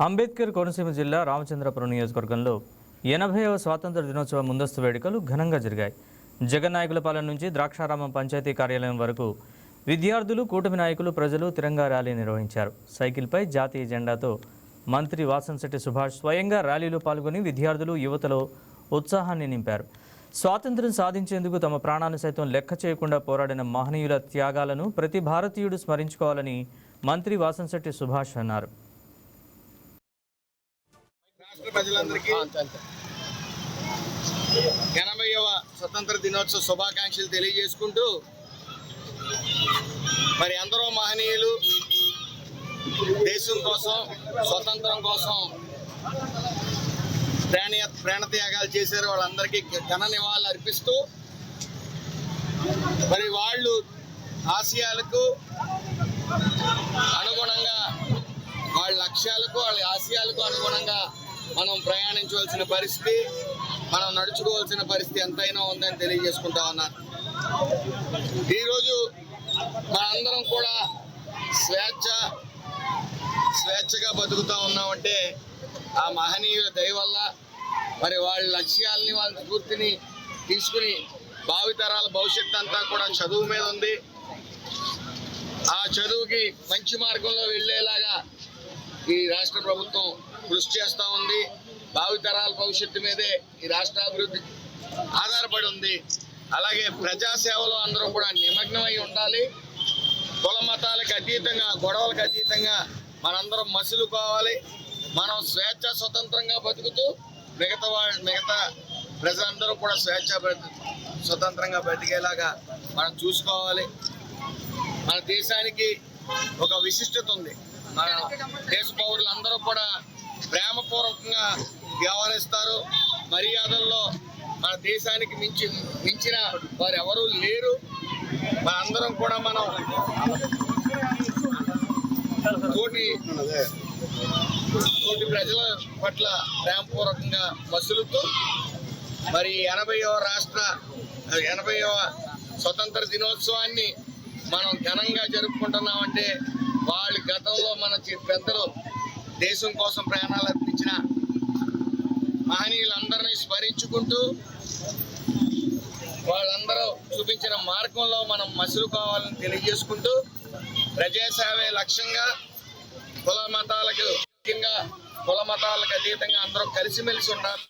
అంబేద్కర్ కోనసీమ జిల్లా రామచంద్రపురం నియోజకవర్గంలో 80వ స్వాతంత్ర దినోత్సవ ముందస్తు వేడుకలు ఘనంగా జరిగాయి. జగన్నాయకులపాలెం నుంచి ద్రాక్షారామం పంచాయతీ కార్యాలయం వరకు విద్యార్థులు, కూటమి నాయకులు, ప్రజలు తిరంగా ర్యాలీ నిర్వహించారు. సైకిల్పై జాతీయ జెండాతో మంత్రి వాసంశెట్టి సుభాష్ స్వయంగా ర్యాలీలో పాల్గొని విద్యార్థులు, యువతలో ఉత్సాహాన్ని నింపారు. స్వాతంత్ర్యం సాధించేందుకు తమ ప్రాణాన్ని సైతం లెక్క చేయకుండా పోరాడిన మహనీయుల త్యాగాలను ప్రతి భారతీయుడు స్మరించుకోవాలని మంత్రి వాసంశెట్టి సుభాష్ అన్నారు. రాష్ట్ర ప్రజలందరికీ 80వ స్వతంత్ర దినోత్సవ శుభాకాంక్షలు తెలియజేసుకుంటూ, మరి ఎందరో మహనీయులు దేశం కోసం, స్వతంత్రం కోసం ప్రాణత్యాగాలు చేశారు. వాళ్ళందరికీ ఘన నివాళులు అర్పిస్తూ, మరి వాళ్ళు ఆశయాలకు అనుగుణంగా, వాళ్ళ లక్ష్యాలకు, వాళ్ళ ఆశయాలకు అనుగుణంగా మనం ప్రయాణించవలసిన పరిస్థితి, మనం నడుచుకోవాల్సిన పరిస్థితి ఎంతైనా ఉందని తెలియజేసుకుంటా ఉన్నాను. ఈరోజు మనందరం కూడా స్వేచ్ఛగా బతుకుతూ ఉన్నామంటే ఆ మహనీయుల దయ వల్ల. మరి వాళ్ళ లక్ష్యాలని, వాళ్ళ స్ఫూర్తిని తీసుకుని భావితరాల భవిష్యత్తు అంతా కూడా చదువు మీద ఉంది. ఆ చదువుకి మంచి మార్గంలో వెళ్ళేలాగా ఈ రాష్ట్ర ప్రభుత్వం కృషి చేస్తూ ఉంది. భావితరాల భవిష్యత్తు మీదే ఈ రాష్ట్ర అభివృద్ధి ఆధారపడి ఉంది. అలాగే ప్రజాసేవలో అందరూ కూడా నిమగ్నమై ఉండాలి. కుల మతాలకు అతీతంగా, గొడవలకు అతీతంగా మనందరం మసులుకోవాలి. మనం స్వతంత్రంగా బతుకుతూ మిగతా ప్రజలందరూ కూడా స్వతంత్రంగా బతికేలాగా మనం చూసుకోవాలి. మన దేశానికి ఒక విశిష్టత ఉంది. మన దేశ పౌరులందరూ కూడా ప్రేమపూర్వకంగా వ్యవహరిస్తారు. మర్యాదల్లో మన దేశానికి మించిన వారు ఎవరూ లేరు. మనందరం కూడా మనం తోటి ప్రజల పట్ల ప్రేమపూర్వకంగా మసులుతూ, మరి 80వ స్వతంత్ర దినోత్సవాన్ని మనం ఘనంగా జరుపుకుంటున్నామంటే వాళ్ళు గతంలో మన పెద్దలు దేశం కోసం ప్రాణాలు అర్పించిన మహనీయులందరినీ స్మరించుకుంటూ, వాళ్ళందరూ చూపించిన మార్గంలో మనం మసులుకోవాలని తెలియజేసుకుంటూ, ప్రజాసేవే లక్ష్యంగా కుల మతాలకు అతీతంగా అందరూ కలిసిమెలిసి ఉండాలి.